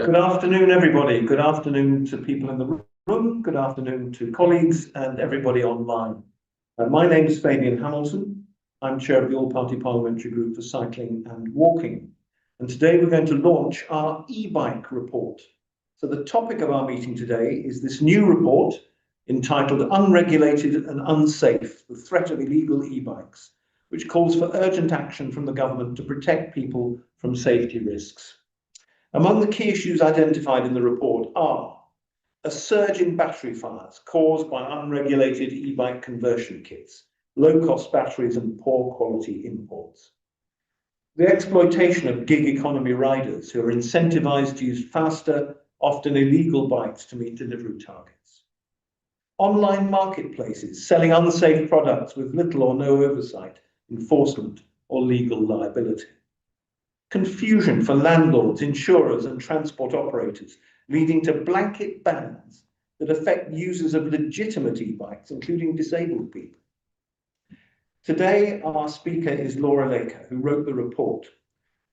Good afternoon, everybody. Good afternoon to people in the room. Good afternoon to colleagues and everybody online. My name is Fabian Hamilton. I'm chair of the All-Party Parliamentary Group for Cycling and Walking. And today we're going to launch our e-bike report. So the topic of our meeting today is this new report entitled Unregulated and Unsafe, the Threat of Illegal E-Bikes, which calls for urgent action from the government to protect people from safety risks. Among the key issues identified in the report are a surge in battery fires caused by unregulated e-bike conversion kits, low-cost batteries and poor quality imports. The exploitation of gig economy riders who are incentivized to use faster, often illegal bikes to meet delivery targets. Online marketplaces selling unsafe products with little or no oversight, enforcement or legal liability. Confusion for landlords, insurers and transport operators, leading to blanket bans that affect users of legitimate e-bikes, including disabled people. Today, our speaker is Laura Laker, who wrote the report.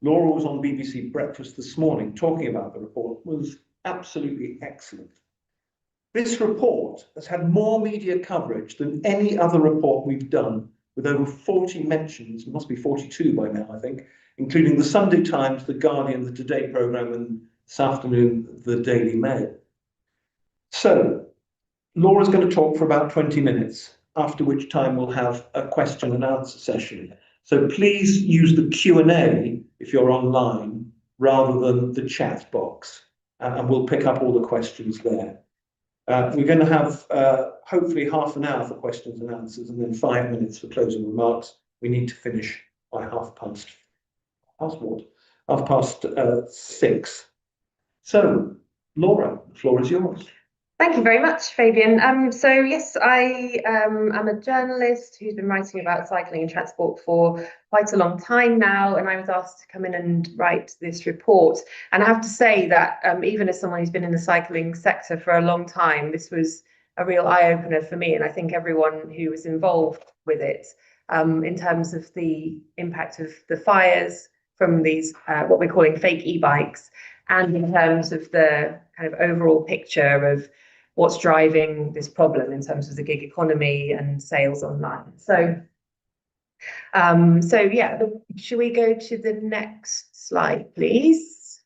Laura was on BBC Breakfast this morning talking about the report. It was absolutely excellent. This report has had more media coverage than any other report we've done, with over 40 mentions, it must be 42 by now, I think, including the Sunday Times, the Guardian, the Today programme, and this afternoon, the Daily Mail. So, Laura's going to talk for about 20 minutes, after which time we'll have a question and answer session. So please use the Q&A if you're online, rather than the chat box, and we'll pick up all the questions there. We're going to have hopefully half an hour for questions and answers, and then 5 minutes for closing remarks. We need to finish by half past 6. So, Laura, the floor is yours. Thank you very much, Fabian. So yes, I am a journalist who's been writing about cycling and transport for quite a long time now, and I was asked to come in and write this report. And I have to say that even as someone who's been in the cycling sector for a long time, this was a real eye-opener for me, and I think everyone who was involved with it, in terms of the impact of the fires from these, what we're calling fake e-bikes, and in terms of the kind of overall picture of what's driving this problem in terms of the gig economy and sales online. So yeah, should we go to the next slide, please?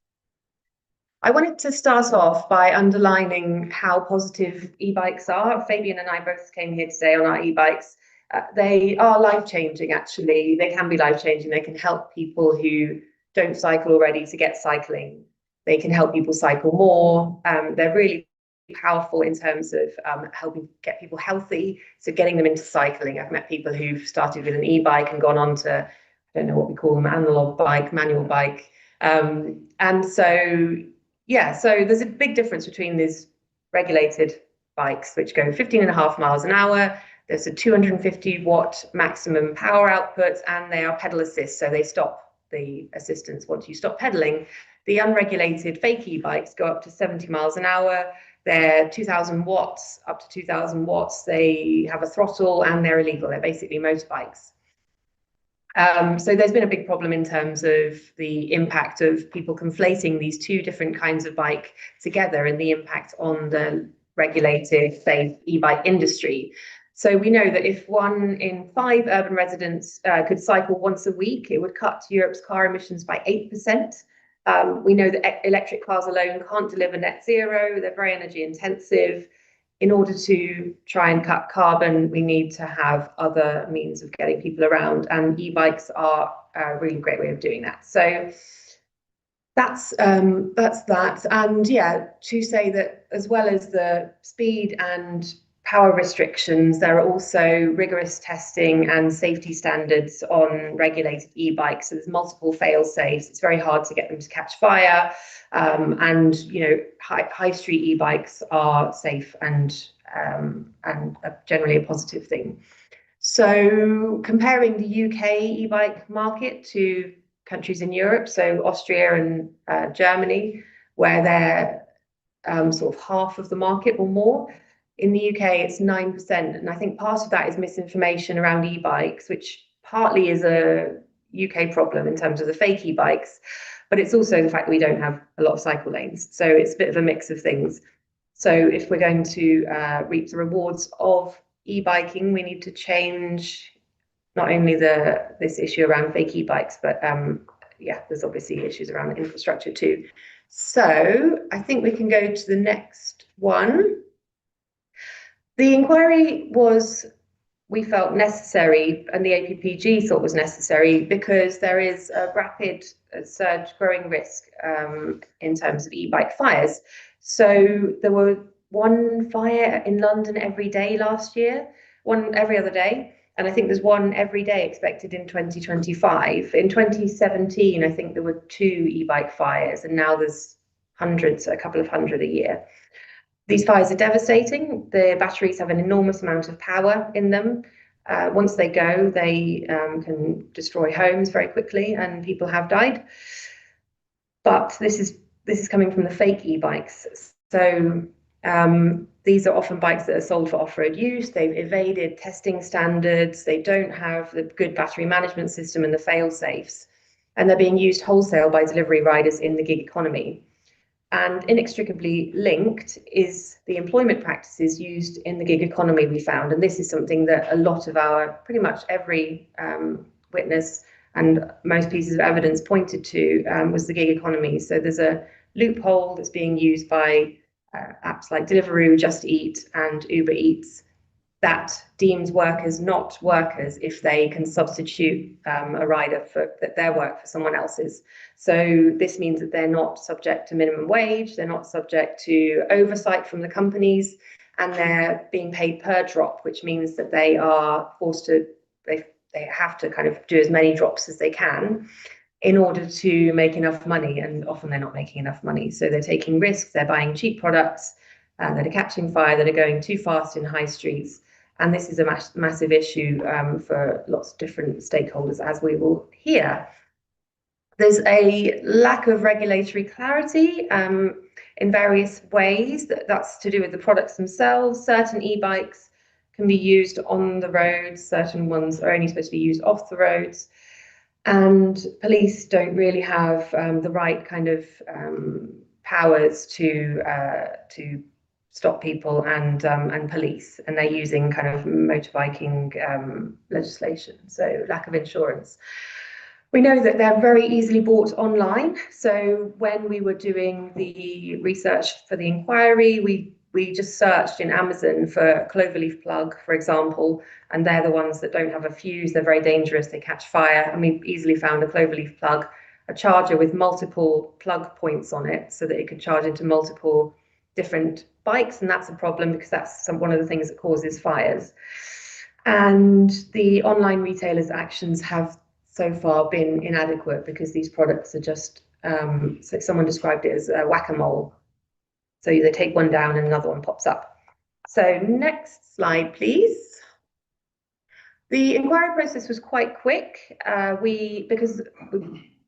I wanted to start off by underlining how positive e-bikes are. Fabian and I both came here today on our e-bikes. They are life-changing, actually. They can be life-changing. They can help people who don't cycle already to get cycling. They can help people cycle more. They're really powerful in terms of helping get people healthy, so getting them into cycling. I've met people who've started with an e-bike and gone on to, I don't know what we call them, analog bike, manual bike. And so, yeah, so there's a big difference between these regulated bikes, which go 15.5 miles an hour. There's a 250 watt maximum power output, and they are pedal assist, so they stop the assistance once you stop pedaling. The unregulated fake e-bikes go up to 70 miles an hour. They're 2,000 watts, up to 2,000 watts. They have a throttle and they're illegal. They're basically motorbikes. So there's been a big problem in terms of the impact of people conflating these two different kinds of bike together and the impact on the regulated, safe e-bike industry. So we know that if 1 in 5 urban residents could cycle once a week, it would cut Europe's car emissions by 8%. We know that electric cars alone can't deliver net zero. They're very energy intensive. In order to try and cut carbon, we need to have other means of getting people around, and e-bikes are a really great way of doing that. So that's that. And yeah, to say that as well as the speed and power restrictions, there are also rigorous testing and safety standards on regulated e-bikes. So there's multiple fail-safes. It's very hard to get them to catch fire. And you know, high street e-bikes are safe and generally a positive thing. So comparing the UK e-bike market to countries in Europe, so Austria and Germany, where they're sort of half of the market or more. In the UK, it's 9%, and I think part of that is misinformation around e-bikes, which partly is a UK problem in terms of the fake e-bikes, but it's also the fact that we don't have a lot of cycle lanes. So it's a bit of a mix of things. So if we're going to reap the rewards of e-biking, we need to change not only this issue around fake e-bikes, but yeah, there's obviously issues around infrastructure too. So I think we can go to the next one. The inquiry was, we felt necessary, and the APPG thought was necessary, because there is a rapid surge growing risk in terms of e-bike fires. So there were one fire in London every day last year, one every other day. And I think there's one every day expected in 2025. In 2017, I think there were 2 e-bike fires, and now there's hundreds, a couple of hundred a year. These fires are devastating. The batteries have an enormous amount of power in them. Once they go, they can destroy homes very quickly, and people have died. But this is coming from the fake e-bikes. So these are often bikes that are sold for off-road use. They've evaded testing standards. They don't have the good battery management system and the fail-safes, and they're being used wholesale by delivery riders in the gig economy. And inextricably linked is the employment practices used in the gig economy, we found. And this is something that a lot of pretty much every witness and most pieces of evidence pointed to was the gig economy. So there's a loophole that's being used by apps like Deliveroo, Just Eat, and Uber Eats that deems workers not workers if they can substitute a rider for their work for someone else's. So this means that they're not subject to minimum wage, they're not subject to oversight from the companies, and they're being paid per drop, which means that they are forced to, they have to kind of do as many drops as they can in order to make enough money, and often they're not making enough money. So they're taking risks, they're buying cheap products that are catching fire, that are going too fast in high streets. And this is a massive issue for lots of different stakeholders, as we will hear. There's a lack of regulatory clarity in various ways. That's to do with the products themselves. Certain e-bikes can be used on the roads, certain ones are only supposed to be used off the roads. And police don't really have the right kind of powers to stop people and police, and they're using kind of motorbiking legislation, so lack of insurance. We know that they're very easily bought online. So when we were doing the research for the inquiry, we just searched in Amazon for cloverleaf plug, for example, and they're the ones that don't have a fuse. They're very dangerous. They catch fire. And we easily found a cloverleaf plug, a charger with multiple plug points on it so that it could charge into multiple different bikes. And that's a problem because that's one of the things that causes fires. And the online retailers' actions have so far been inadequate because these products are just, so someone described it as a whack-a-mole. So they take one down and another one pops up. So next slide, please. The inquiry process was quite quick. Because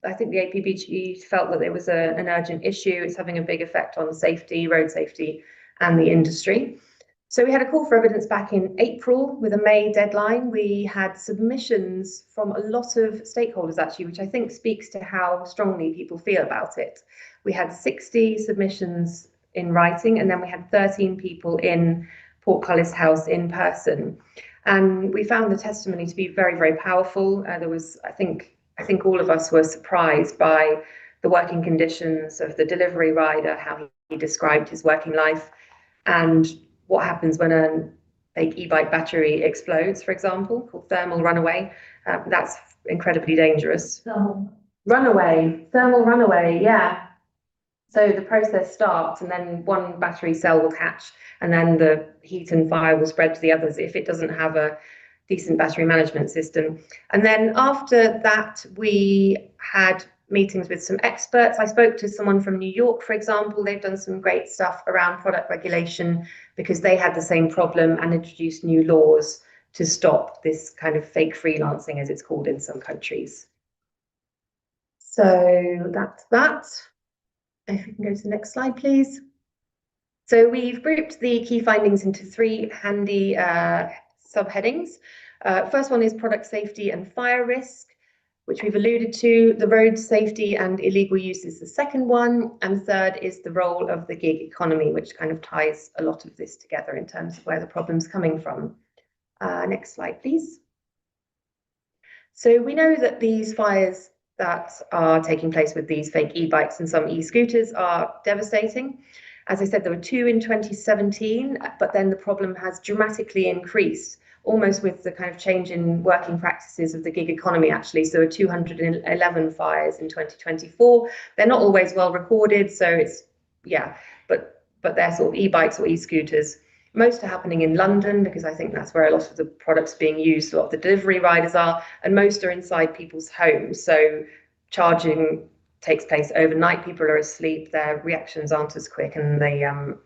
I think the APPG felt that there was an urgent issue. It's having a big effect on safety, road safety, and the industry. So we had a call for evidence back in April with a May deadline. We had submissions from a lot of stakeholders, actually, which I think speaks to how strongly people feel about it. We had 60 submissions in writing, and then we had 13 people in Portcullis House in person. And we found the testimony to be very, very powerful. There was, I think all of us were surprised by the working conditions of the delivery rider, how he described his working life, and what happens when a fake e-bike battery explodes, for example, called thermal runaway. That's incredibly dangerous. Thermal runaway, yeah. So the process starts, and then one battery cell will catch, and then the heat and fire will spread to the others if it doesn't have a decent battery management system. And then after that, we had meetings with some experts. I spoke to someone from New York, for example. They've done some great stuff around product regulation because they had the same problem and introduced new laws to stop this kind of fake freelancing, as it's called in some countries. So that's that. If we can go to the next slide, please. So we've grouped the key findings into 3 handy subheadings. First one is product safety and fire risk. which we've alluded to. The road safety and illegal use is the second one. And third is the role of the gig economy, which kind of ties a lot of this together in terms of where the problem's coming from. Next slide, please. So we know that these fires that are taking place with these fake e-bikes and some e-scooters are devastating. As I said, there were 2 in 2017, but then the problem has dramatically increased, almost with the kind of change in working practices of the gig economy, actually. So there were 211 fires in 2024. They're not always well recorded, so it's, yeah, but they're sort of e-bikes or e-scooters. Most are happening in London, because I think that's where a lot of the products being used, a lot of the delivery riders are, and most are inside people's homes. So charging takes place overnight, people are asleep, their reactions aren't as quick, and the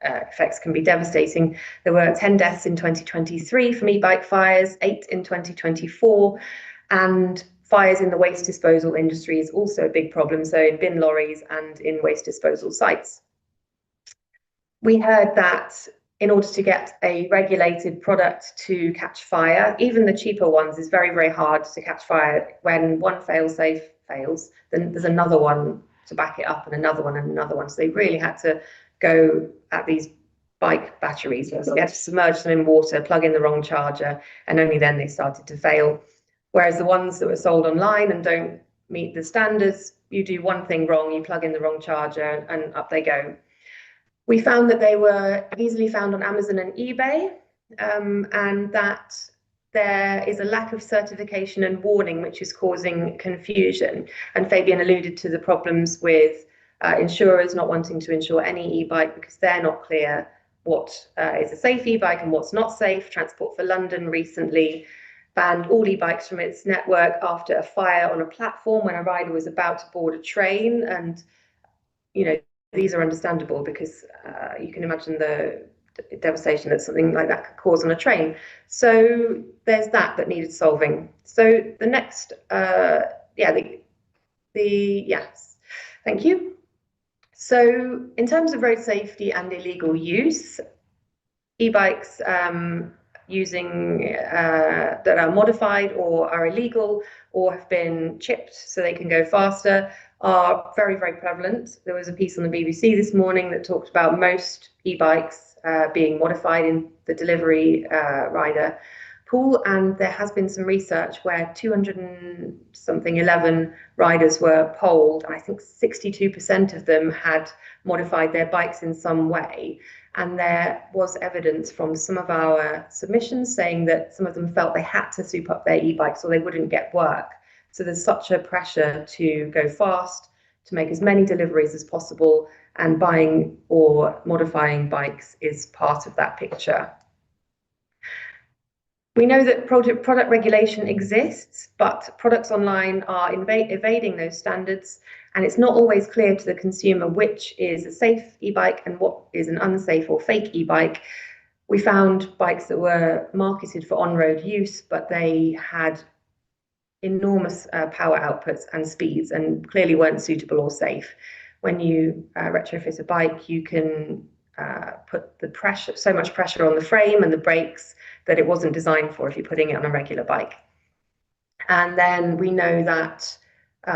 effects can be devastating. There were 10 deaths in 2023 from e-bike fires, 8 in 2024, and fires in the waste disposal industry is also a big problem, so in bin lorries and in waste disposal sites. We heard that in order to get a regulated product to catch fire, even the cheaper ones, is very, very hard to catch fire. When one fail-safe fails, then there's another one to back it up, and another one and another one. So they really had to go at these bike batteries. So they had to submerge them in water, plug in the wrong charger, and only then they started to fail. Whereas the ones that were sold online and don't meet the standards, you do one thing wrong, you plug in the wrong charger, and up they go. We found that they were easily found on Amazon and eBay, and that there is a lack of certification and warning, which is causing confusion. And Fabian alluded to the problems with insurers not wanting to insure any e-bike because they're not clear what is a safe e-bike and what's not safe. Transport for London recently banned all e-bikes from its network after a fire on a platform when a rider was about to board a train. And, you know, these are understandable because you can imagine the devastation that something like that could cause on a train. So there's that needed solving. So the next, yes, thank you. So in terms of road safety and illegal use, e-bikes using that are modified or are illegal or have been chipped so they can go faster are very, very prevalent. There was a piece on the BBC this morning that talked about most e-bikes being modified in the delivery rider pool, and there has been some research where 211 riders were polled, and I think 62% of them had modified their bikes in some way. And there was evidence from some of our submissions saying that some of them felt they had to soup up their e-bikes or they wouldn't get work. So there's such a pressure to go fast, to make as many deliveries as possible, and buying or modifying bikes is part of that picture. We know that product regulation exists, but products online are evading those standards, and it's not always clear to the consumer which is a safe e-bike and what is an unsafe or fake e-bike. We found bikes that were marketed for on-road use, but they had enormous power outputs and speeds and clearly weren't suitable or safe. When you retrofit a bike, you can put the pressure, so much pressure on the frame and the brakes that it wasn't designed for if you're putting it on a regular bike. And then we know that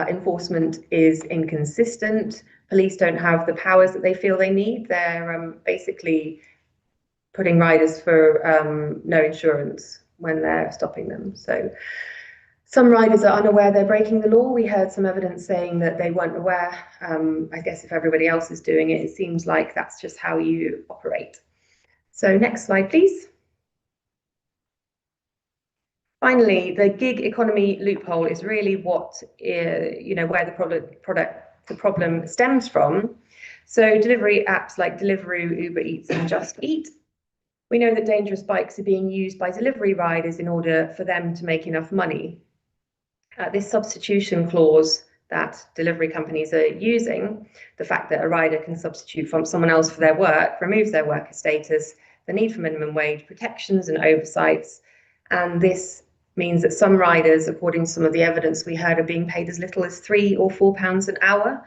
enforcement is inconsistent. Police don't have the powers that they feel they need. They're basically putting riders for no insurance when they're stopping them. So some riders are unaware they're breaking the law. We heard some evidence saying that they weren't aware. I guess if everybody else is doing it, it seems like that's just how you operate. So next slide, please. Finally, the gig economy loophole is really what, where the problem stems from. So delivery apps like Deliveroo, Uber Eats, and Just Eat. We know that dangerous bikes are being used by delivery riders in order for them to make enough money. This substitution clause that delivery companies are using, the fact that a rider can substitute from someone else for their work, removes their worker status, the need for minimum wage protections and oversights. And this means that some riders, according to some of the evidence we heard, are being paid as little as £3 or £4 an hour.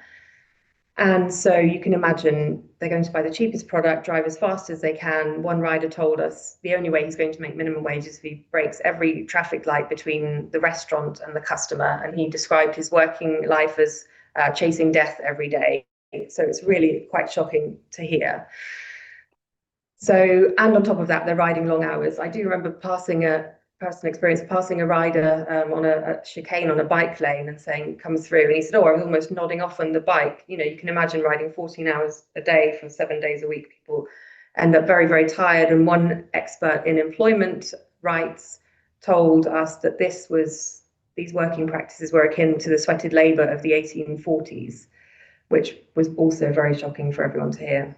And so you can imagine they're going to buy the cheapest product, drive as fast as they can. One rider told us the only way he's going to make minimum wage is if he breaks every traffic light between the restaurant and the customer. And he described his working life as chasing death every day. So it's really quite shocking to hear. So, and on top of that, they're riding long hours. I do remember passing a personal experience, passing a rider on a chicane on a bike lane and saying, come through. And he said, oh, I was almost nodding off on the bike. You know, you can imagine riding 14 hours a day for 7 days a week. People end up very, very tired. And one expert in employment rights told us that these working practices were akin to the sweated labor of the 1840s, which was also very shocking for everyone to hear.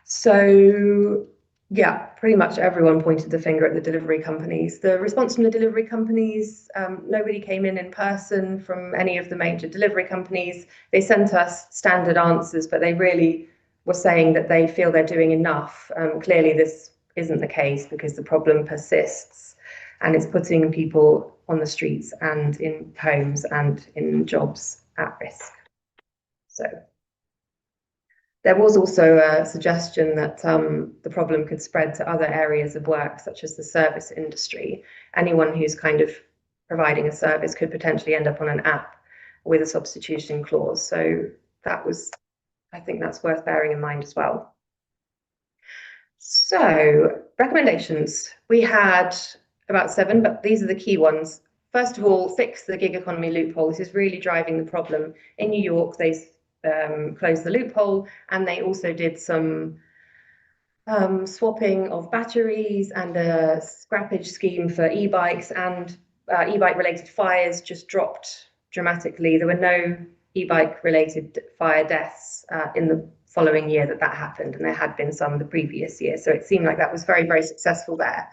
So yeah, pretty much everyone pointed the finger at the delivery companies. The response from the delivery companies, nobody came in person from any of the major delivery companies. They sent us standard answers, but they really were saying that they feel they're doing enough. Clearly, this isn't the case because the problem persists and it's putting people on the streets and in homes and in jobs at risk. So there was also a suggestion that the problem could spread to other areas of work, such as the service industry. Anyone who's kind of providing a service could potentially end up on an app with a substitution clause. So I think that's worth bearing in mind as well. So recommendations, we had about 7, but these are the key ones. First of all, fix the gig economy loophole. This is really driving the problem. In New York, they closed the loophole, and they also did some swapping of batteries and a scrappage scheme for e-bikes, and e-bike related fires just dropped dramatically. There were no e-bike related fire deaths in the following year that happened, and there had been some the previous year. So it seemed like that was very, very successful there.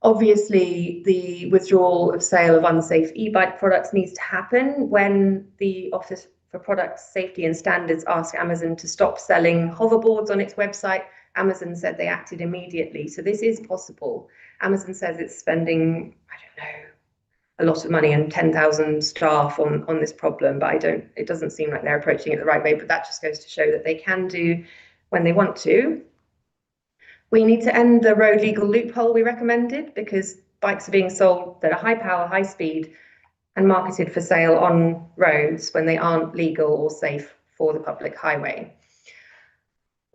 Obviously, the withdrawal of sale of unsafe e-bike products needs to happen. When the Office for Product Safety and Standards asked Amazon to stop selling hoverboards on its website, Amazon said they acted immediately. So this is possible. Amazon says it's spending, I don't know, a lot of money and 10,000 staff on this problem, but it doesn't seem like they're approaching it the right way. But that just goes to show that they can do when they want to. We need to end the road legal loophole we recommended, because bikes are being sold that are high power, high speed, and marketed for sale on roads when they aren't legal or safe for the public highway.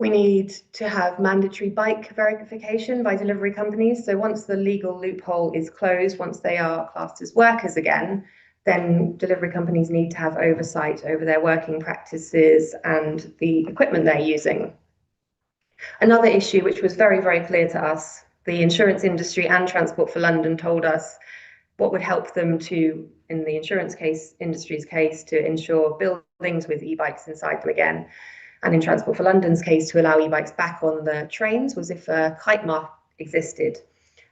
We need to have mandatory bike verification by delivery companies. So once the legal loophole is closed, once they are classed as workers again, then delivery companies need to have oversight over their working practices and the equipment they're using. Another issue which was very, very clear to us, the insurance industry and Transport for London told us what would help them to, in the insurance industry's case, to insure buildings with e-bikes inside them again. And in Transport for London's case, to allow e-bikes back on the trains, was if a kite mark existed.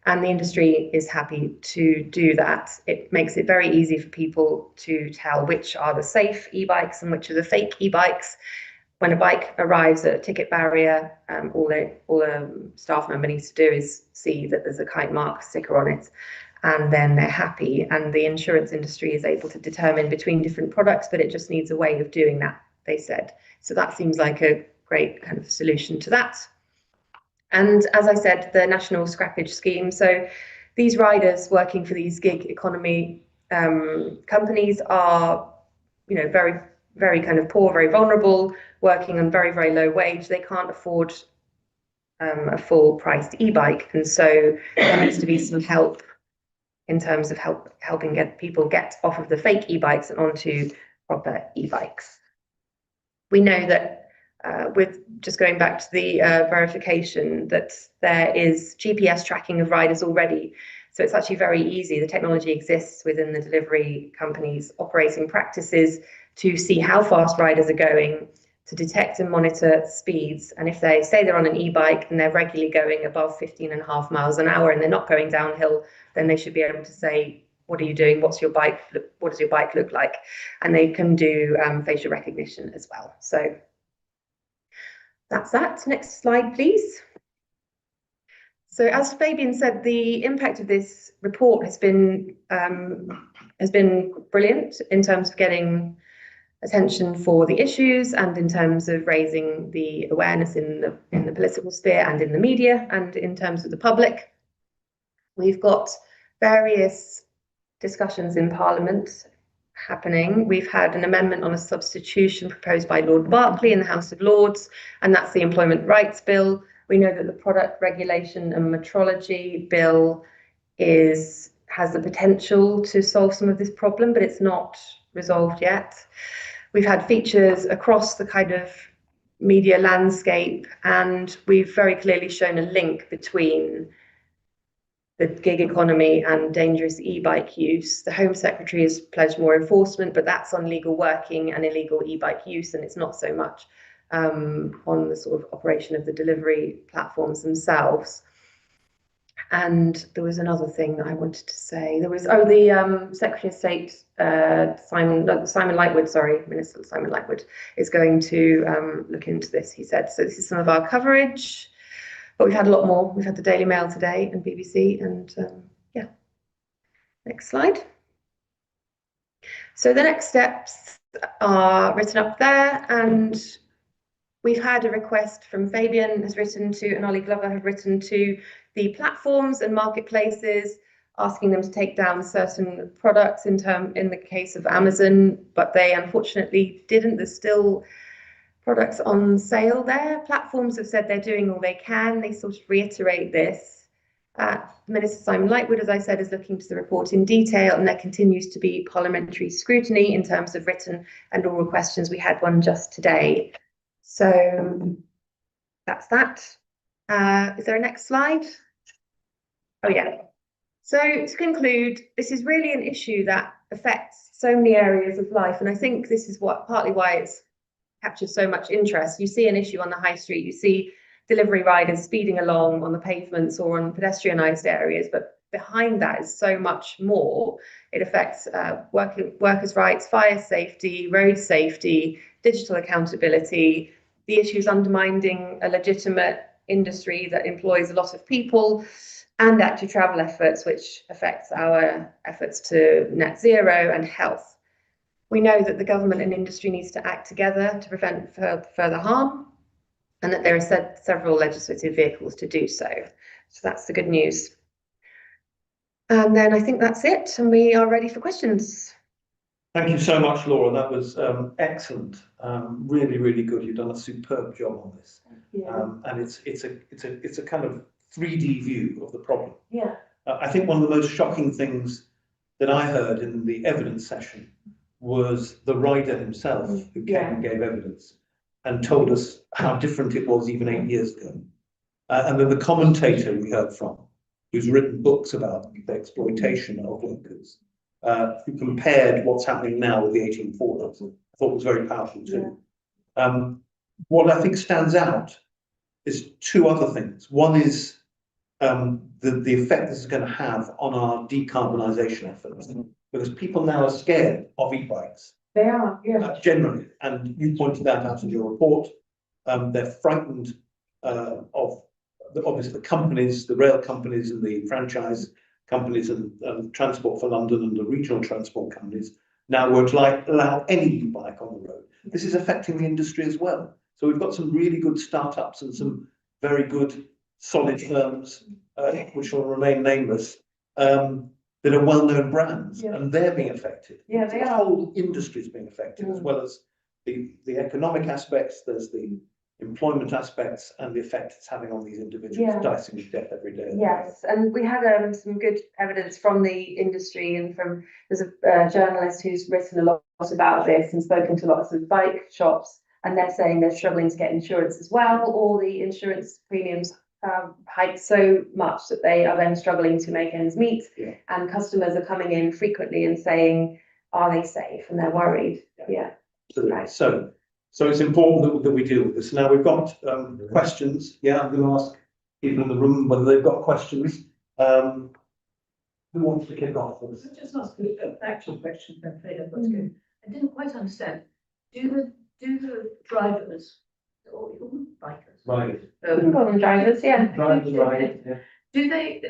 And the industry is happy to do that. It makes it very easy for people to tell which are the safe e-bikes and which are the fake e-bikes. When a bike arrives at a ticket barrier, all a staff member needs to do is see that there's a kite mark sticker on it, and then they're happy. And the insurance industry is able to determine between different products, but it just needs a way of doing that, they said. So that seems like a great kind of solution to that. And as I said, the national scrappage scheme. So these riders working for these gig economy companies are, very, very kind of poor, very vulnerable, working on very, very low wage. They can't afford a full priced e-bike. And so there needs to be some help in terms of helping get people get off of the fake e-bikes and onto proper e-bikes. We know that with just going back to the verification, that there is GPS tracking of riders already. So it's actually very easy. The technology exists within the delivery companies' operating practices to see how fast riders are going, to detect and monitor speeds. And if they say they're on an e-bike and they're regularly going above 15.5 miles an hour and they're not going downhill, then they should be able to say, what are you doing? What does your bike look like? And they can do facial recognition as well. So that's that. Next slide, please. So as Fabian said, the impact of this report has been brilliant in terms of getting attention for the issues and in terms of raising the awareness in the political sphere and in the media and in terms of the public. We've got various discussions in Parliament happening. We've had an amendment on a substitution proposed by Lord Berkeley in the House of Lords, and that's the Employment Rights Bill. We know that the Product Regulation and Metrology Bill has the potential to solve some of this problem, but it's not resolved yet. We've had features across the kind of media landscape, and we've very clearly shown a link between the gig economy and dangerous e-bike use. The Home Secretary has pledged more enforcement, but that's on legal working and illegal e-bike use, and it's not so much on the sort of operation of the delivery platforms themselves. And there was another thing that I wanted to say. There was, the Secretary of State, Simon Lightwood, Minister Simon Lightwood is going to look into this, he said. So this is some of our coverage, but we've had a lot more. We've had the Daily Mail today and BBC, and yeah. Next slide. So the next steps are written up there, and we've had a request from Fabian has written to, and Ollie Glover have written to the platforms and marketplaces, asking them to take down certain products in the case of Amazon, but they unfortunately didn't. There's still products on sale there. Platforms have said they're doing all they can. They sort of reiterate this. Minister Simon Lightwood, as I said, is looking to the report in detail, and there continues to be parliamentary scrutiny in terms of written and oral questions. We had one just today. So that's that. Is there a next slide? Oh yeah. So to conclude, this is really an issue that affects so many areas of life, and I think this is partly why it's captured so much interest. You see an issue on the high street, you see delivery riders speeding along on the pavements or on pedestrianised areas, but behind that is so much more. It affects workers' rights, fire safety, road safety, digital accountability, the issues undermining a legitimate industry that employs a lot of people, and active travel efforts, which affects our efforts to net zero and health. We know that the government and industry needs to act together to prevent further harm, and that there are several legislative vehicles to do so. So that's the good news. And then I think that's it, and we are ready for questions. Thank you so much, Laura. That was excellent. Really, really good. You've done a superb job on this. And it's a kind of 3D view of the problem. Yeah. I think one of the most shocking things that I heard in the evidence session was the rider himself who came and gave evidence and told us how different it was even 8 years ago. And then the commentator we heard from, who's written books about the exploitation of workers, who compared what's happening now with the 1840s, I thought was very powerful too. What I think stands out is two other things. One is the effect this is going to have on our decarbonisation efforts, because people now are scared of e-bikes. They are, generally, and you pointed that out in your report. They're frightened of obviously the companies, the rail companies and the franchise companies and Transport for London and the regional transport companies now won't allow any e-bike on the road. This is affecting the industry as well. So we've got some really good startups and some very good solid firms, which will remain nameless, that are well-known brands, and they're being affected. Yeah, they are. The whole industry is being affected, as well as the economic aspects. There's the employment aspects and the effect it's having on these individuals, dicing with death every day. Yes, and we had some good evidence from the industry, and there's a journalist who's written a lot about this and spoken to lots of bike shops, and they're saying they're struggling to get insurance as well, or the insurance premiums hike so much that they are then struggling to make ends meet, and customers are coming in frequently and saying, are they safe? And they're worried. Right. So it's important that we deal with this. Now we've got questions. I'm going to ask people in the room whether they've got questions. Who wants to kick off with this? I'll just ask an actual question. I'm afraid I've got to go. I didn't quite understand. Do the drivers or bikers? Right. Call them drivers, Drivers, right. Do they,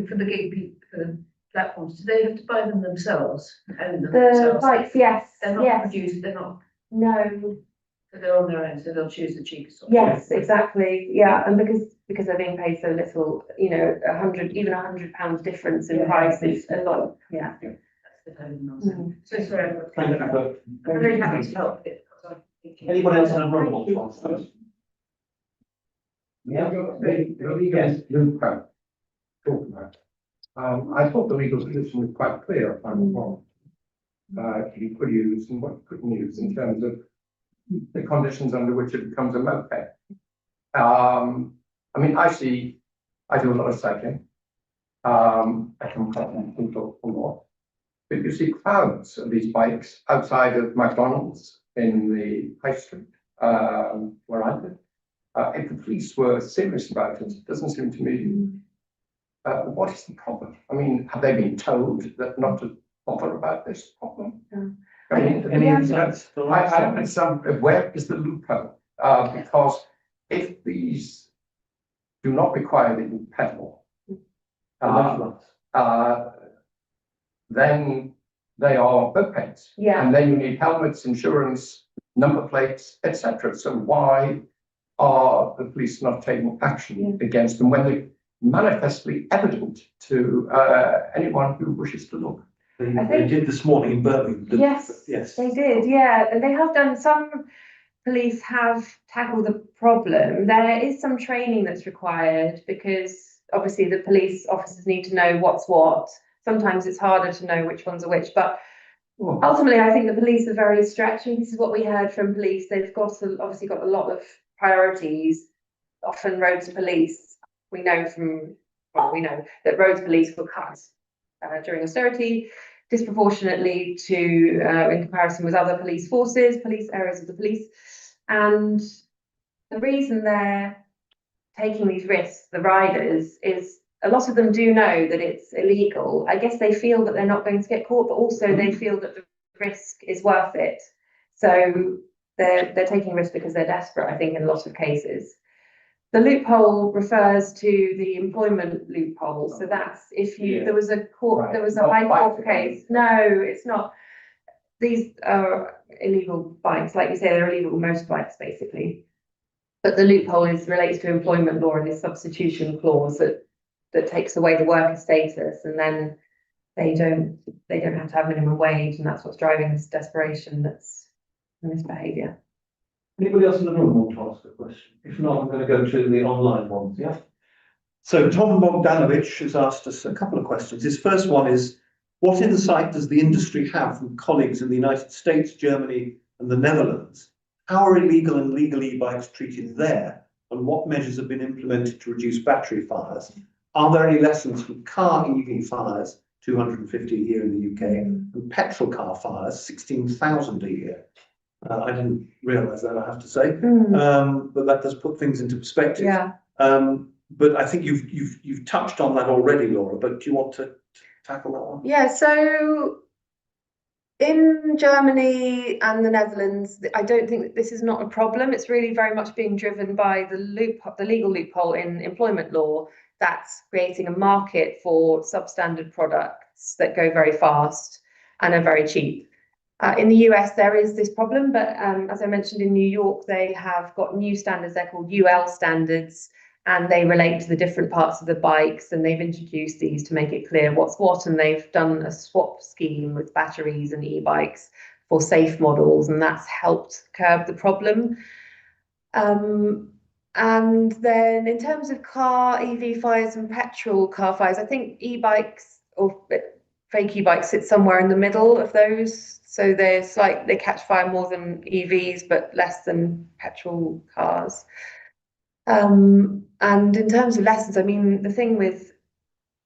for the gig people, for the platforms, do they have to buy them themselves? Own them The themselves? bikes, yes. They're not produced. They're not. No. So they're on their own, so they'll choose the cheapest option. Yes, exactly. Yeah, and because they're being paid so little, you know, even £100 difference in price is a lot. Yeah. That's the total nonsense. So sorry, Thank you for. I'm very happy to help. Anyone else in the room want to ask first? Yeah, yes, Luke, talk about. I thought the legal position was quite clear, if I'm wrong. You could use and what you couldn't use in terms of the conditions under which it becomes a moped. I mean, I do a lot of cycling. I come from people a lot. But you see crowds of these bikes outside of McDonald's in the high street, where I live. If the police were serious about it, it doesn't seem to me. What is the problem? I mean, have they been told that not to bother about this problem? Yeah. I mean, Any Yeah. insights? I don't understand where is the loophole? Because if these do not require that you pedal, then they are mopeds. Yeah. And then you need helmets, insurance, number plates, etc. So why are the police not taking action against them when they're manifestly evident to anyone who wishes to look? They did this morning in Birmingham. Yes, Yes. they did. Yeah, and they have done. Some police have tackled the problem. There is some training that's required because obviously the police officers need to know what's what. Sometimes it's harder to know which ones are which, but ultimately I think the police are very stretched. And this is what we heard from police. They've obviously got a lot of priorities. Often roads police, we know that roads police were cut during austerity disproportionately to in comparison with other police forces, police areas of the police. And the reason they're taking these risks, the riders, is a lot of them do know that it's illegal. I guess they feel that they're not going to get caught, but also they feel that the risk is worth it. So they're taking risks because they're desperate, I think, in a lot of cases. The loophole refers to the employment loophole. So that's if there was a high court case. No, it's not. These are illegal bikes, like you say, they're illegal motorbikes basically. But the loophole relates to employment law and this substitution clause that takes away the worker status, and then they don't have to have minimum wage, and that's what's driving this desperation that's in this behaviour. Anybody else in the room want to ask a question? If not, I'm going to go to the online ones. Yeah. So Tom Bogdanovich has asked us a couple of questions. His first one is, what insight does the industry have from colleagues in the United States, Germany, and the Netherlands? How are illegal and legal e-bikes treated there? And what measures have been implemented to reduce battery fires? Are there any lessons from car EV fires, 250 a year in the UK, and petrol car fires, 16,000 a year? I didn't realise that, I have to say, but that does put things into perspective. Yeah. But I think you've touched on that already, Laura. But do you want to tackle that one? Yeah. So in Germany and the Netherlands, I don't think that this is not a problem. It's really very much being driven by the legal loophole in employment law that's creating a market for substandard products that go very fast and are very cheap. In the US, there is this problem, but as I mentioned, in New York, they have got new standards. They're called UL standards, and they relate to the different parts of the bikes, and they've introduced these to make it clear what's what, and they've done a swap scheme with batteries and e-bikes for safe models, and that's helped curb the problem. And then in terms of car EV fires and petrol car fires, I think e-bikes or fake e-bikes sit somewhere in the middle of those. So they catch fire more than EVs, but less than petrol cars. And in terms of lessons, I mean, the thing with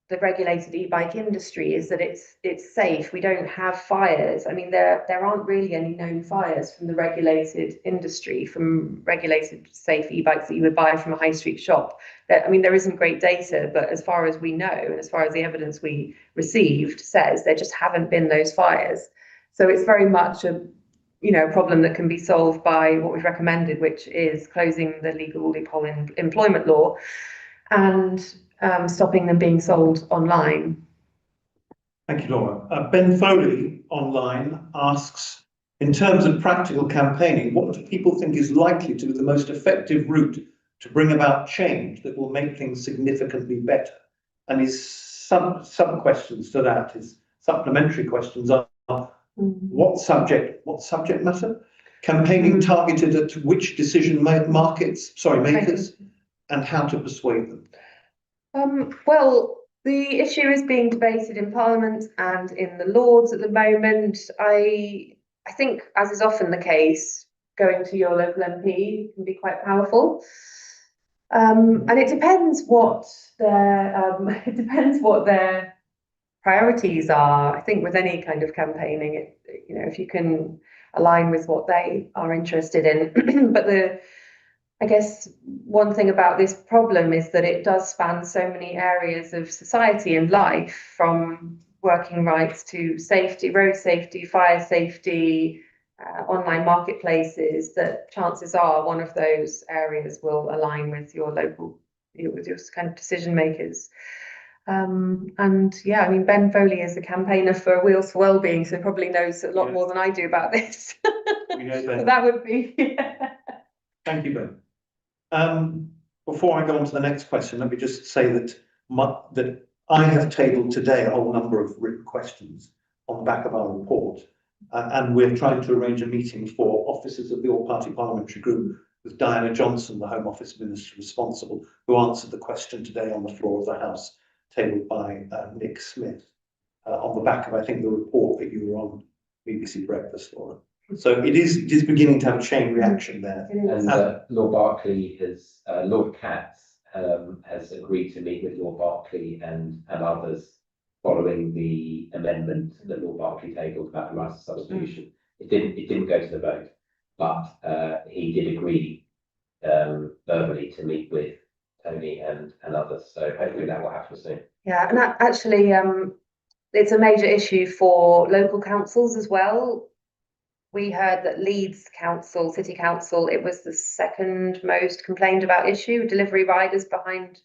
the regulated e-bike industry is that it's safe. We don't have fires. I mean, there aren't really any known fires from the regulated industry, from regulated safe e-bikes that you would buy from a high street shop. I mean, there isn't great data, but as far as we know, and as far as the evidence we received says, there just haven't been those fires. So it's very much a problem that can be solved by what we've recommended, which is closing the legal loophole in employment law and stopping them being sold online. Thank you, Laura. Ben Foley online asks, In terms of practical campaigning, what do people think is likely to be the most effective route to bring about change that will make things significantly better? And is some questions to that is supplementary questions are what subject matter? Campaigning targeted at which makers, and how to persuade them? Well, the issue is being debated in Parliament and in the Lords at the moment. I think, as is often the case, going to your local MP can be quite powerful. And it depends what their priorities are. I think with any kind of campaigning, if you can align with what they are interested in. But I guess one thing about this problem is that it does span so many areas of society and life, from working rights to safety, road safety, fire safety, online marketplaces, that chances are one of those areas will align with your local, with your kind of decision makers. And yeah, I mean, Ben Foley is a campaigner for Wheels for Wellbeing, so probably knows a lot more than I do about this. We know Ben. So that would be. Thank you, Ben. Before I go on to the next question, let me just say that that I have tabled today a whole number of written questions on the back of our report, and we're trying to arrange a meeting for officers of the All-Party Parliamentary Group with Diana Johnson, the Home Office Minister responsible, who answered the question today on the floor of the House, tabled by Nick Smith, on the back of, I think, the report that you were on BBC Breakfast, Laura. So it is beginning to have a chain reaction there. And Lord Berkeley has, Lord Katz has agreed to meet with Lord Berkeley and others following the amendment that Lord Berkeley tabled about the rights of substitution. It didn't go to the vote, but he did agree verbally to meet with Tony and others. So hopefully that will happen soon. Yeah, and that actually, it's a major issue for local councils as well. We heard that Leeds Council, City Council, it was the second most complained about issue, delivery riders behind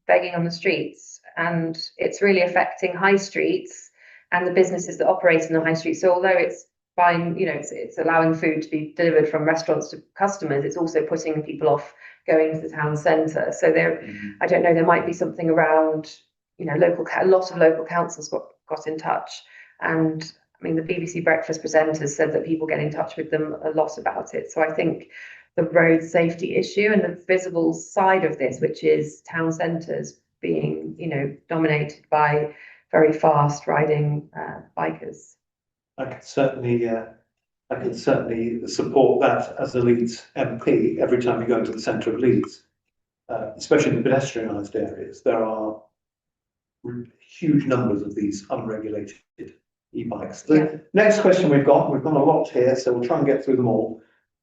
begging on the streets. And it's really affecting high streets and the businesses that operate in the high streets. So although it's buying, it's allowing food to be delivered from restaurants to customers, it's also putting people off going to the town centre. So there, I don't know, there might be something around, a lot of local councils got in touch. And I mean, the BBC Breakfast presenters said that people get in touch with them a lot about it. So I think the road safety issue and the visible side of this, which is town centres being, dominated by very fast riding bikers. I can certainly support that as a Leeds MP. Every time you go into the centre of Leeds, especially in the pedestrianised areas, there are huge numbers of these unregulated e-bikes. The next question we've got a lot here, so we'll try and get through them all,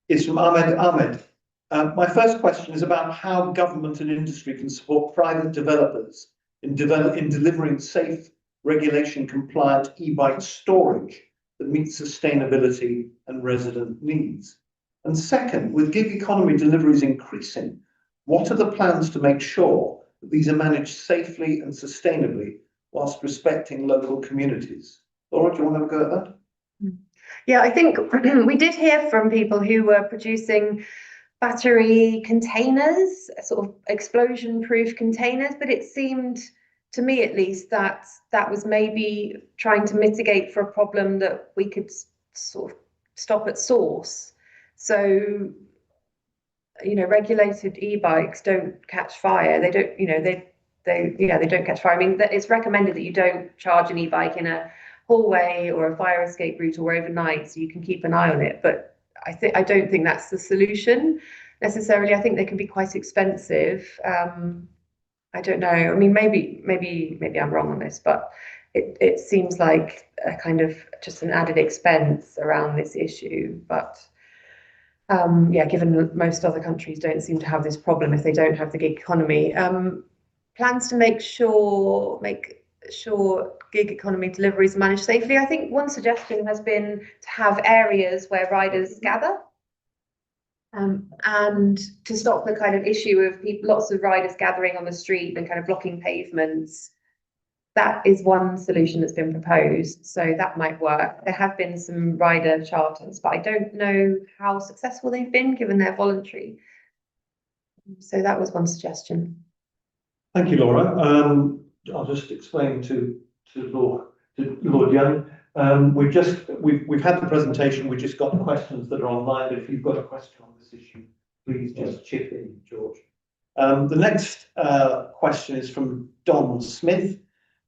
is from Ahmed. My first question is about how government and industry can support private developers in delivering safe, regulation-compliant e-bike storage that meets sustainability and resident needs. And second, with gig economy deliveries increasing, what are the plans to make sure that these are managed safely and sustainably whilst respecting local communities? Laura, do you want to have a go at that? Yeah, I think we did hear from people who were producing battery containers, sort of explosion-proof containers, but it seemed, to me at least, that was maybe trying to mitigate for a problem that we could sort of stop at source. So, regulated e-bikes don't catch fire. They don't, they don't catch fire. I mean, it's recommended that you don't charge an e-bike in a hallway or a fire escape route or overnight, so you can keep an eye on it. But I don't think that's the solution necessarily. I think they can be quite expensive. I don't know. I mean, maybe I'm wrong on this, but it seems like a kind of just an added expense around this issue. But given that most other countries don't seem to have this problem if they don't have the gig economy, plans to make sure gig economy deliveries are managed safely. I think one suggestion has been to have areas where riders gather. And to stop the kind of issue of lots of riders gathering on the street and kind of blocking pavements, that is one solution that's been proposed, so that might work. There have been some rider charters, but I don't know how successful they've been given they're voluntary. So that was one suggestion. Thank you, Laura. I'll just explain to Lord Young. We've had the presentation. We just got the questions that are online. If you've got a question on this issue, please just chip in, George. The next question is from Don Smith.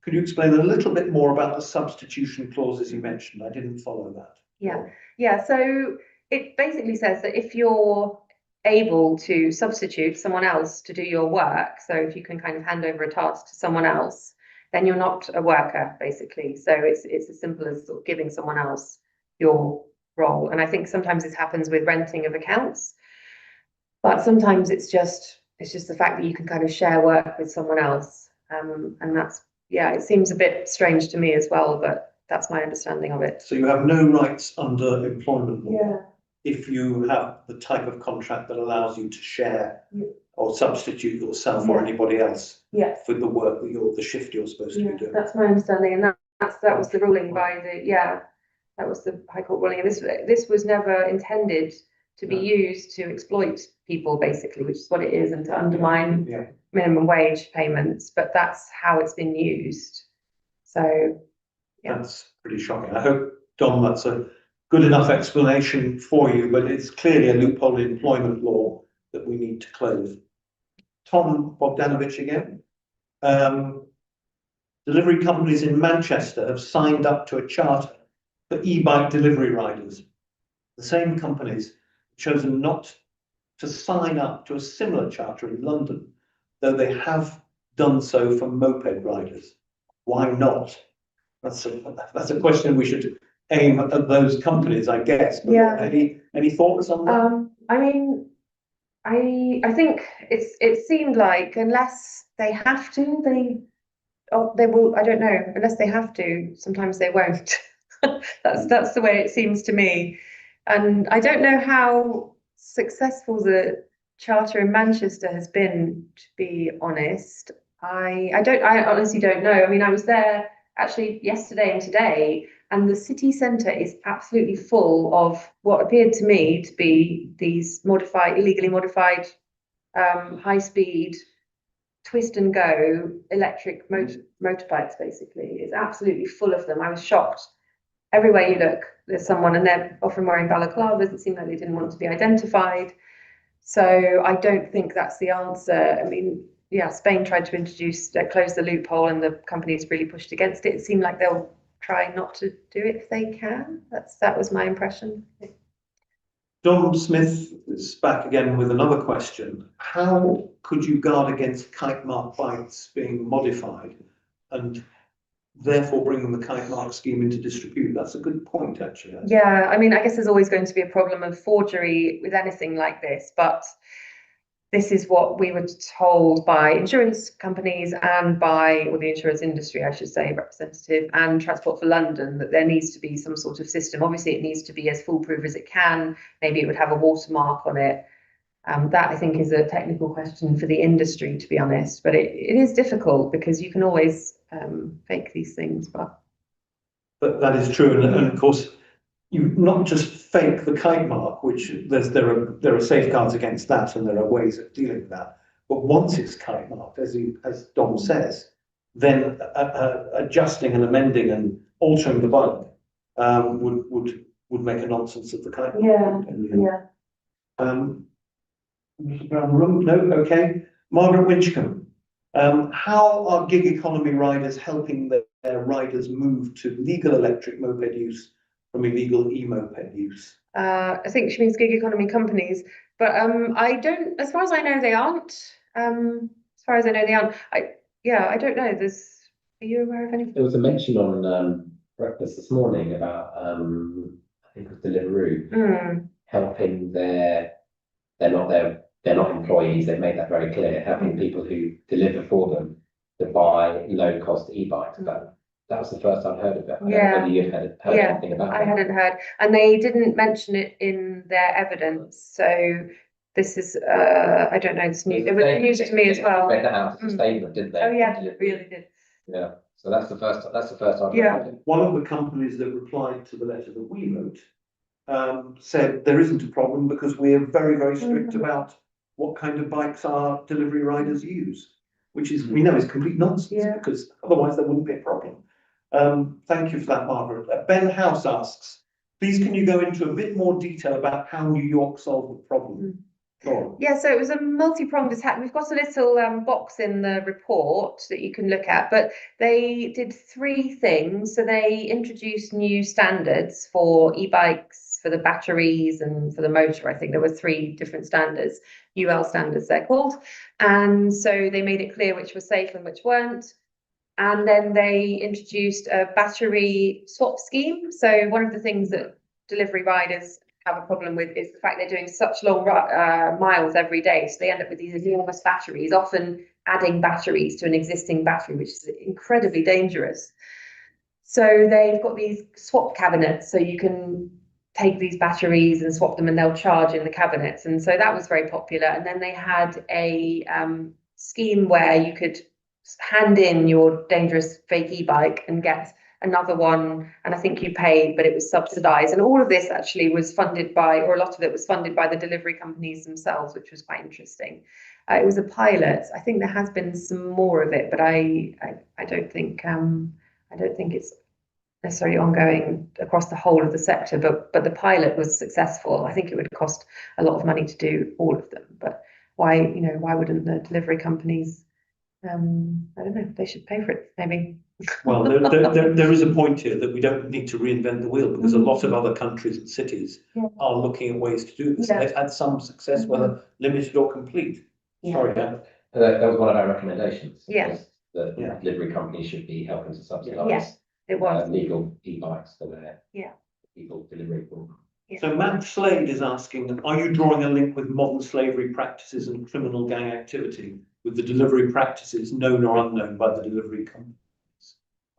Could you explain a little bit more about the substitution clauses you mentioned? I didn't follow that. Yeah. So it basically says that if you're able to substitute someone else to do your work, so if you can kind of hand over a task to someone else, then you're not a worker, basically. So it's as simple as sort of giving someone else your role. And I think sometimes this happens with renting of accounts, but sometimes it's just the fact that you can kind of share work with someone else. And that's, yeah, it seems a bit strange to me as well, but that's my understanding of it. So you have no rights under employment law. Yeah. If you have the type of contract that allows you to share or substitute yourself or anybody else for the work that the shift you're supposed to be doing. That's my understanding, and that was the ruling by that was the High Court ruling. And this was never intended to be used to exploit people, basically, which is what it is, and to undermine minimum wage payments. But that's how it's been used. So that's pretty shocking. I hope, Dom, that's a good enough explanation for you, but it's clearly a loophole in employment law that we need to close. Tom Bogdanovich again. Delivery companies in Manchester have signed up to a charter for e-bike delivery riders. The same companies have chosen not to sign up to a similar charter in London, though they have done so for moped riders. Why not? That's a question we should aim at those companies, I guess. But any thoughts on that? I mean, I think it seemed like unless they have to, they will. I don't know. Unless they have to, sometimes they won't. That's the way it seems to me. And I don't know how successful the charter in Manchester has been, to be honest. I honestly don't know. I mean, I was there actually yesterday and today, and the city centre is absolutely full of what appeared to me to be these illegally modified, high-speed, twist and go electric motorbikes. Basically, it's absolutely full of them. I was shocked. Everywhere you look, there's someone, and they're often wearing balaclavas. It seemed like they didn't want to be identified. So I don't think that's the answer. I mean, Spain tried to close the loophole, and the companies really pushed against it. It seemed like they'll try not to do it if they can. That was my impression. Don Smith is back again with another question. How could you guard against kite mark bikes being modified and therefore bringing the kite mark scheme into disrepute? That's a good point, actually. Yeah, I mean, I guess there's always going to be a problem of forgery with anything like this, but this is what we were told by insurance companies and by, or the insurance industry, I should say, representative, and Transport for London, that there needs to be some sort of system. Obviously, it needs to be as foolproof as it can. Maybe it would have a watermark on it. That, I think, is a technical question for the industry, to be honest. But it is difficult because you can always fake these things. But that is true, and of course, you not just fake the kite mark, which there are safeguards against that, and there are ways of dealing with that. But once it's kite marked, as Dom says, then adjusting and amending and altering the bike would make a nonsense of the kite mark. Mr. Brown, room? No, okay. Margaret Winchcombe. How are gig economy riders helping their riders move to legal electric moped use from illegal e-moped use? I think she means gig economy companies, but I don't. As far as I know, they aren't. As far as I know, they aren't. I don't know. Are you aware of anything? There was a mention on breakfast this morning about I think it was Deliveroo helping they're not employees. They've made that very clear. Helping people who deliver for them to buy low-cost e-bikes. But that was the first I've heard of it. I don't know whether you'd heard anything about it. I hadn't heard, and they didn't mention it in their evidence. So this is I don't know. It's new. It was news to me as well. Read that out as a statement, didn't they? Oh yeah, it really did. Yeah. So that's the first argument. Yeah. One of the companies that replied to the letter that we wrote said there isn't a problem because we're very, very strict about what kind of bikes our delivery riders use, which is, we know is complete nonsense Yeah. because otherwise there wouldn't be a problem. Thank you for that, Margaret. Ben House asks, please can you go into a bit more detail about how New York solved the problem? Laura. Yeah, so it was a multi-pronged attack. We've got a little box in the report that you can look at, but they did 3 things. So they introduced new standards for e-bikes, for the batteries and for the motor. I think there were 3 different standards, UL standards they're called. And so they made it clear which were safe and which weren't. And then they introduced a battery swap scheme. So one of the things that delivery riders have a problem with is the fact they're doing such long miles every day. So they end up with these enormous batteries, often adding batteries to an existing battery, which is incredibly dangerous. So they've got these swap cabinets, so you can take these batteries and swap them and they'll charge in the cabinets. And so that was very popular. And then they had a scheme where you could hand in your dangerous fake e-bike and get another one, and I think you paid, but it was subsidized. And all of this actually was funded by, or a lot of it was funded by the delivery companies themselves, which was quite interesting. It was a pilot. I think there has been some more of it, but I don't think it's necessarily ongoing across the whole of the sector. But the pilot was successful. I think it would cost a lot of money to do all of them. But why wouldn't the delivery companies? I don't know. They should pay for it, maybe. Well, there is a point here that we don't need to reinvent the wheel because a lot of other countries and cities are looking at ways to do this. Yeah. They've had some success, whether limited or complete. Yeah. Sorry, Dan. That was one of our recommendations. Yeah. was that Yeah. delivery companies should be helping to subsidise Yes, it was. legal e-bikes for their Yeah. people delivery. So Matt Slade is asking, are you drawing a link with modern slavery practices and criminal gang activity with the delivery practices known or unknown by the delivery companies?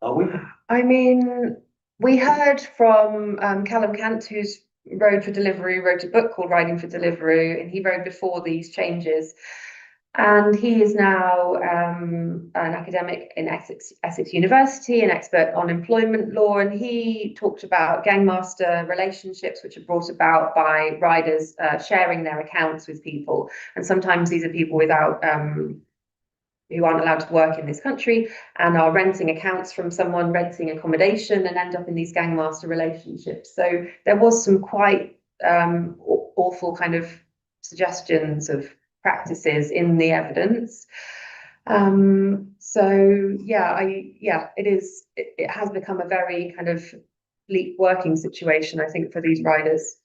Are we? I mean, we heard from Callum Cant, who's wrote a book called Riding for Deliveroo, and he wrote before these changes. And he is now an academic in Essex University, an expert on employment law, and he talked about gangmaster relationships, which are brought about by riders sharing their accounts with people. And sometimes these are people without who aren't allowed to work in this country and are renting accounts from someone, renting accommodation, and end up in these gangmaster relationships. So there was some quite awful kind of suggestions of practices in the evidence. So it has become a very kind of bleak working situation, I think, for these riders.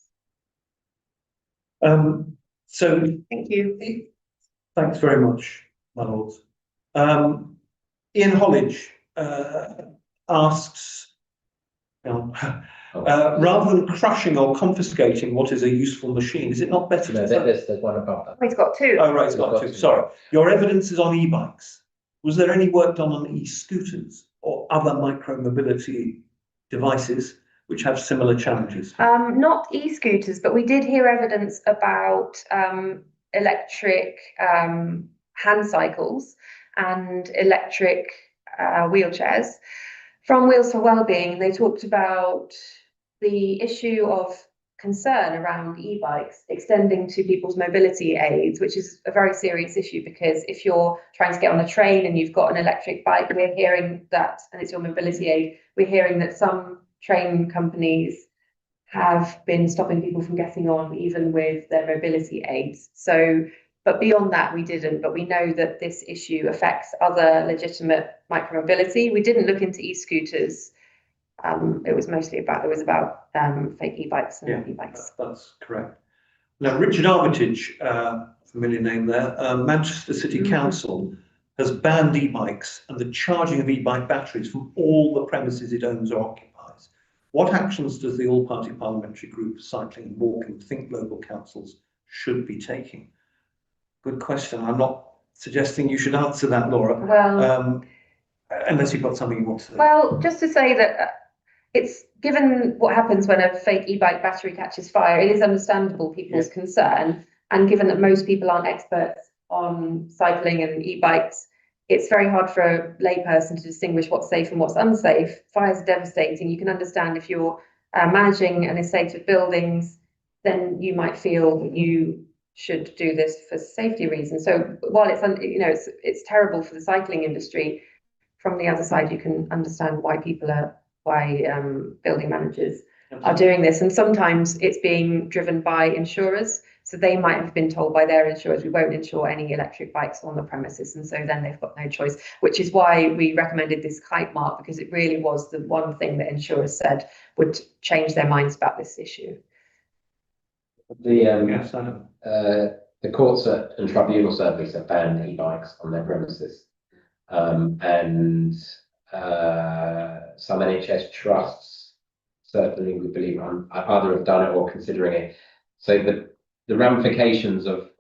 So Thank you. thanks very much, my lords. Ian Hollidge asks, rather than crushing or confiscating what is a useful machine, is it not better to... There's one above that. He's got 2. Oh, right, it's got 2. Sorry. Your evidence is on e-bikes. Was there any work done on e-scooters or other micro-mobility devices which have similar challenges? Not e-scooters, but we did hear evidence about electric hand cycles and electric wheelchairs from Wheels for Wellbeing. They talked about the issue of concern around e-bikes extending to people's mobility aids, which is a very serious issue, because if you're trying to get on a train and you've got an electric bike, we're hearing that, and it's your mobility aid, we're hearing that some train companies have been stopping people from getting on even with their mobility aids. So, but beyond that, we didn't. But we know that this issue affects other legitimate micromobility. We didn't look into e-scooters. It was about fake e-bikes and e-bikes. That's correct. Now, Richard Armitage, familiar name there, Manchester City Council has banned e-bikes and the charging of e-bike batteries from all the premises it owns or occupies. What actions does the All-Party Parliamentary Group for Cycling and Walking think local councils should be taking? Good question. I'm not suggesting you should answer that, Laura. Well, unless you've got something you want to say. Well, just to say that it's given what happens when a fake e-bike battery catches fire, it is understandable people's concern. And given that most people aren't experts on cycling and e-bikes, it's very hard for a layperson to distinguish what's safe and what's unsafe. Fires are devastating. You can understand if you're managing an estate of buildings, then you might feel that you should do this for safety reasons. So while it's terrible for the cycling industry, from the other side, you can understand why building managers are doing this. And sometimes it's being driven by insurers. So they might have been told by their insurers, we won't insure any electric bikes on the premises. And so then they've got no choice, which is why we recommended this kite mark, because it really was the one thing that insurers said would change their minds about this issue. The courts and tribunal service have banned e-bikes on their premises. And some NHS trusts, certainly we believe, either have done it or considering it. So the ramifications of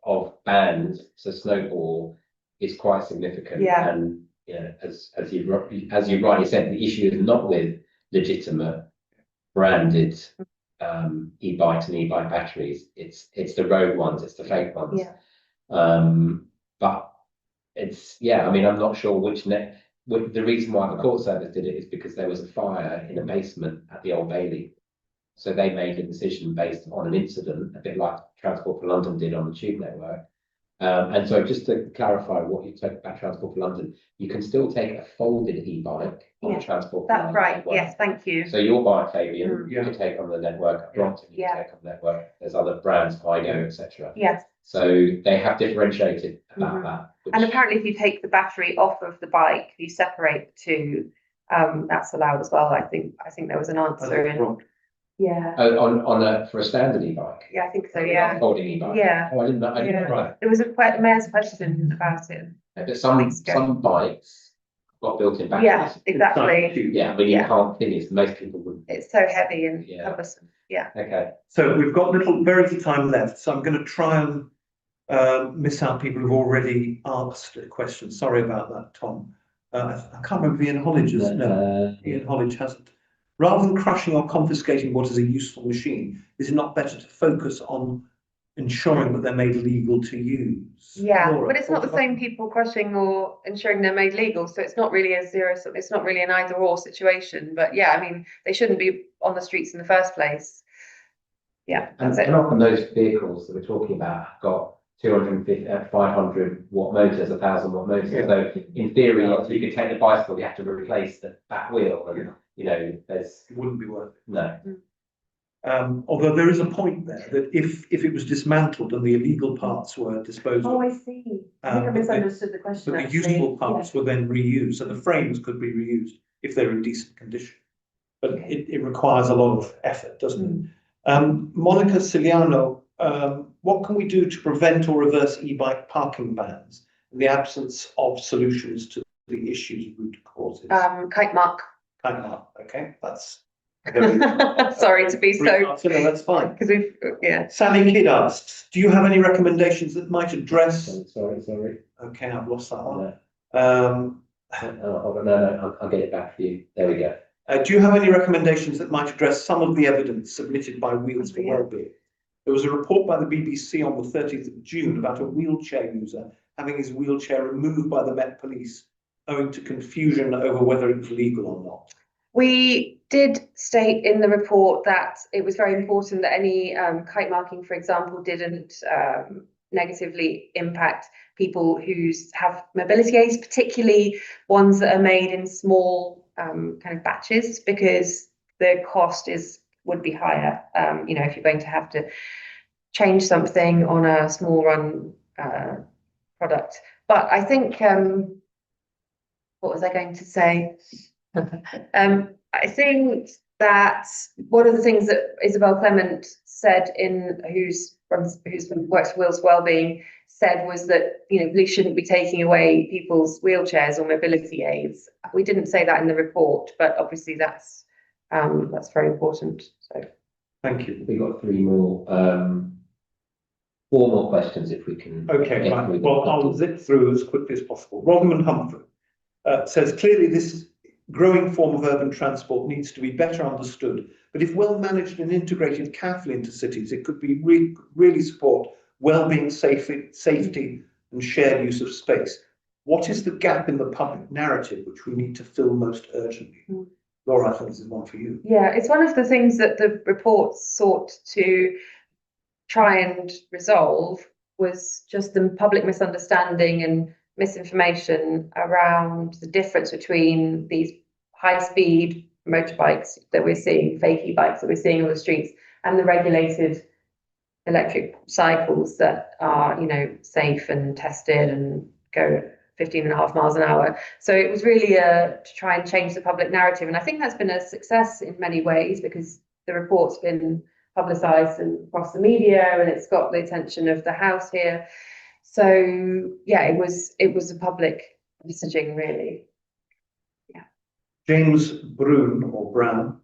bans to snowball is quite significant. Yeah. And as you rightly said, the issue is not with legitimate branded e-bikes and e-bike batteries. It's the road ones, it's the fake ones. Yeah. But I mean, I'm not sure the reason why the court service did it is because there was a fire in a basement at the Old Bailey. So they made a decision based on an incident, a bit like Transport for London did on the Tube network. And so just to clarify what you took about Transport for London, you can still take a folded e-bike on the Transport for London That's right. network. Yes, thank you. So your bike, Fabian, you can take on the network. Brompton, you can take on the network. There's other brands, Igo, etc. Yes. So they have differentiated about that. And apparently, if you take the battery off of the bike, you separate the two. That's allowed as well. I think there was an answer for a standard e-bike. Yeah, I think so. Yeah. Folding e-bike. Yeah. Oh, I didn't know. Right. There was a mayor's question about it. But some bikes got built-in batteries. Yeah, exactly. Yeah, I mean you can't finish. Most people wouldn't. It's so heavy and cumbersome. Yeah. Okay. So we've got very little time left. So I'm going to try and miss out people who've already asked a question. Sorry about that, Tom. I can't remember if Ian Hollidge has. No, Ian Hollidge hasn't. Rather than crushing or confiscating what is a useful machine, is it not better to focus on ensuring that they're made legal to use? Yeah, Laura, but it's not the same people crushing or ensuring they're made legal. So it's not really it's not really an either or situation. But yeah, I mean, they shouldn't be on the streets in the first place. Yeah, that's it. And often those vehicles that we're talking about have got 250, 500 watt motors, 1,000 watt motors. Yeah. So in theory, you could take the bicycle, you have to replace the back wheel. And, it wouldn't be worth it. No. Although there is a point there that if it was dismantled and the illegal parts were disposed of, I see. I think I misunderstood the question. but the useful parts were then reused, so the frames could be reused if they're in decent condition. But it requires a lot of effort, doesn't it? Monica Ciliano, what can we do to prevent or reverse e-bike parking bans in the absence of solutions to the issue's root causes? Kite mark. Kite mark, okay, that's sorry to be so. No, that's fine. Because Sally Kidd asks, do you have any recommendations that might address? Sorry. Okay, I've lost that one. No. I'll get it back for you. There we go. Do you have any recommendations that might address some of the evidence submitted by Wheels for Wellbeing? There was a report by the BBC on the 30th of June about a wheelchair user having his wheelchair removed by the Met Police owing to confusion over whether it was legal or not. We did state in the report that it was very important that any kite marking, for example, didn't negatively impact people who have mobility aids, particularly ones that are made in small kind of batches, because the cost would be higher. If you're going to have to change something on a small run product. But I think, what was I going to say? I think that one of the things that Isabel Clement said, who's works for Wheels Wellbeing, said was that police shouldn't be taking away people's wheelchairs or mobility aids. We didn't say that in the report, but obviously that's very important. So thank you. We've got four more questions if we can. Okay, right. Well, I'll zip through as quickly as possible. Rodman Humphrey says, clearly this growing form of urban transport needs to be better understood, but if well managed and integrated carefully into cities, it could be really support well-being, safety and shared use of space. What is the gap in the public narrative which we need to fill most urgently? Mm. Laura, I think this is one for you. Yeah, it's one of the things that the report sought to try and resolve was just the public misunderstanding and misinformation around the difference between these high-speed motorbikes that we're seeing, fake e-bikes that we're seeing on the streets, and the regulated electric cycles that are, you know, safe and tested and go 15.5 miles an hour. So it was really to try and change the public narrative. And I think that's been a success in many ways because the report's been publicised and across the media and it's got the attention of the House here. So yeah, it was a public messaging really. James Brune or Brown.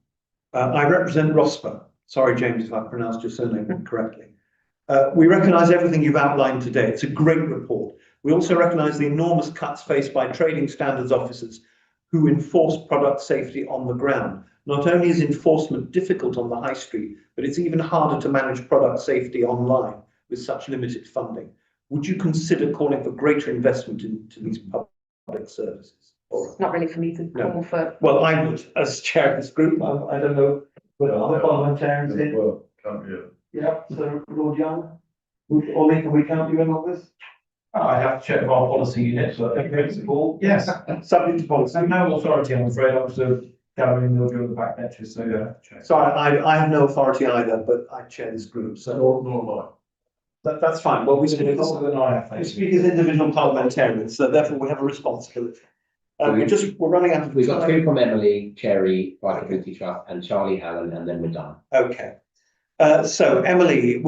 I represent ROSPA. Sorry, James, if I pronounced your surname incorrectly. We recognise everything you've outlined today. It's a great report. We also recognise the enormous cuts faced by trading standards officers who enforce product safety on the ground. Not only is enforcement difficult on the high street, but it's even harder to manage product safety online with such limited funding. Would you consider calling for greater investment into these public services? It's not really for me to call for. Well, I would, as chair of this group. I don't know whether other parliamentarians in. Well, can't you? Yeah, so Lord Young, Ollie, can we count you in on this? I have to check with our policy unit, so in principle, yes. Subject to policy. I have no authority, I'm afraid, I'm sort of gathering the order of the back benches, so yeah. Check. So I have no authority either, but I chair this group, so Nor that's fine. Well, we am I. Longer than I have, we thank speak you. as individual parliamentarians, so therefore we have a responsibility. We're running out of We've got time. two from Emily, Cherry, Vital Community Trust, and Charlie Hallen, and then we're done. Okay. So Emily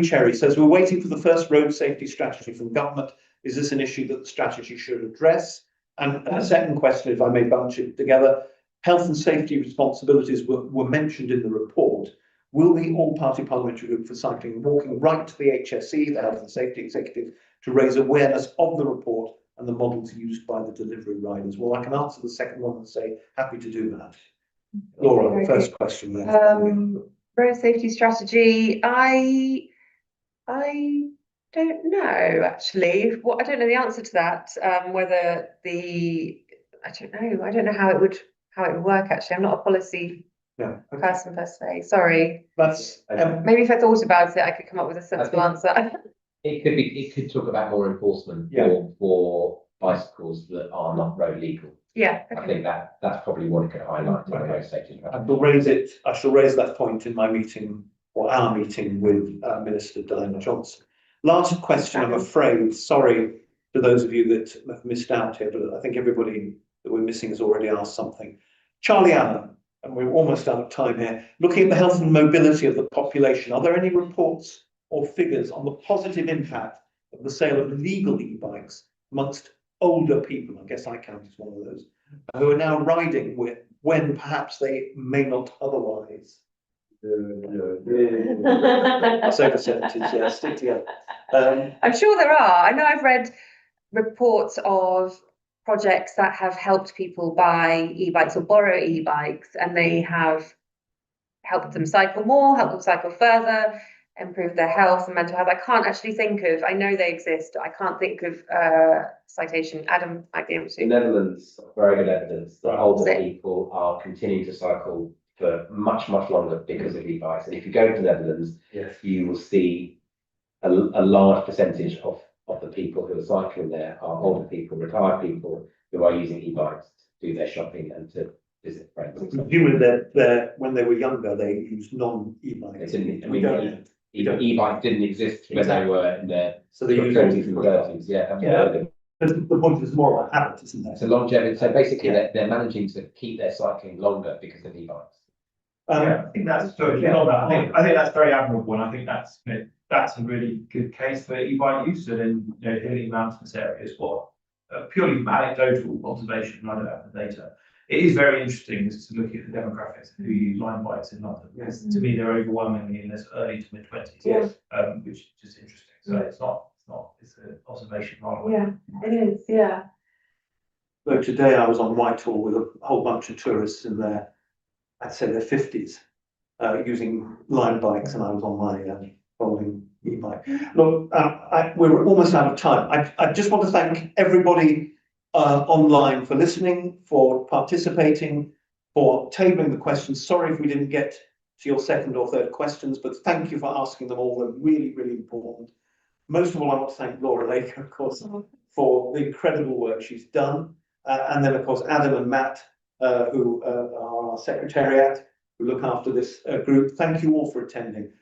Cherry says, we're waiting for the first road safety strategy from government. Is this an issue that the strategy should address? And a second question, if I may bunch it together, health and safety responsibilities were mentioned in the report. Will the all-party parliamentary group for cycling and walking write to the HSE, the Health and Safety Executive, to raise awareness of the report and the models used by the delivery riders? Well, I can answer the second one and say, happy to do that. Laura, the first question there. Road safety strategy. I don't know actually. I don't know the answer to that. Whether I don't know how it would work actually. I'm not a policy person per se. Sorry. That's Maybe if I thought about it, I could come up with a sensible answer. It could talk about more enforcement for bicycles that are not road legal. Yeah. I Okay. think that's probably what it could highlight in the road safety. I shall raise that point in my meeting or our meeting with Minister Diana Johnson. Last question, I'm afraid. Sorry to those of you that have missed out here, but I think everybody that we're missing has already asked something. Charlie Allen, and we're almost out of time here. Looking at the health and mobility of the population, are there any reports or figures on the positive impact of the sale of legal e-bikes amongst older people? I guess I count as one of those, who are now riding with when perhaps they may not otherwise. That's over 70s, yeah, stick together. I'm sure there are. I know I've read reports of projects that have helped people buy e-bikes or borrow e-bikes, and they have helped them cycle more, helped them cycle further, improve their health and mental health. I can't actually think of, I know they exist, I can't think of citation. Adam might be able to. In the Netherlands, very good evidence that older Is it? people are continuing to cycle for much, much longer because of e-bikes. And if you go to the Netherlands, you will see a large percentage of the people who are cycling there are older people, retired people who are using e-bikes to do their shopping and to visit friends. Presumably when they were younger, they used non-e-bikes. E-bike didn't exist when they were in their So they use 20s and 30s. Yeah. The point is more about habit, isn't it? So longevity. So basically, they're managing to keep their cycling longer because of e-bikes. Yeah, I think that's sorry, on that. I think that's very admirable, and I think that's a really good case for e-bike use in hilly mountainous areas. What purely from anecdotal observation, I don't have the data. It is very interesting just to look at the demographics of who use line bikes in London. Because to me, they're overwhelmingly in this early to mid 20s. Yeah. Which is just interesting. So it's an observation right away. Yeah, it is. Yeah. So today I was on Whitehall with a whole bunch of tourists in their, I'd say their 50s, using line bikes, and I was on my following e-bike. Look, we're almost out of time. I just want to thank everybody online for listening, for participating, for tabling the questions. Sorry if we didn't get to your second or third questions, but thank you for asking them all. They're really, really important. Most of all, I want to thank Laura Laker, of course, for the incredible work she's done. And then, of course, Adam and Matt, who are our secretariat, who look after this group. Thank you all for attending.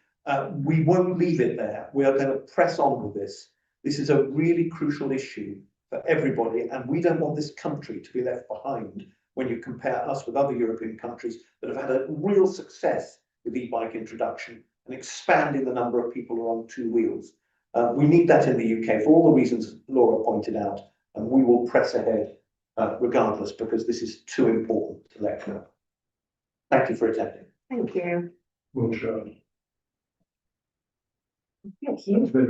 We won't leave it there. We are going to press on with this. This is a really crucial issue for everybody, and we don't want this country to be left behind when you compare us with other European countries that have had a real success with e-bike introduction and expanding the number of people who are on two wheels. We need that in the UK for all the reasons Laura pointed out, and we will press ahead regardless, because this is too important to let go. Thank you for attending. Thank you. Well, sure. Thank you.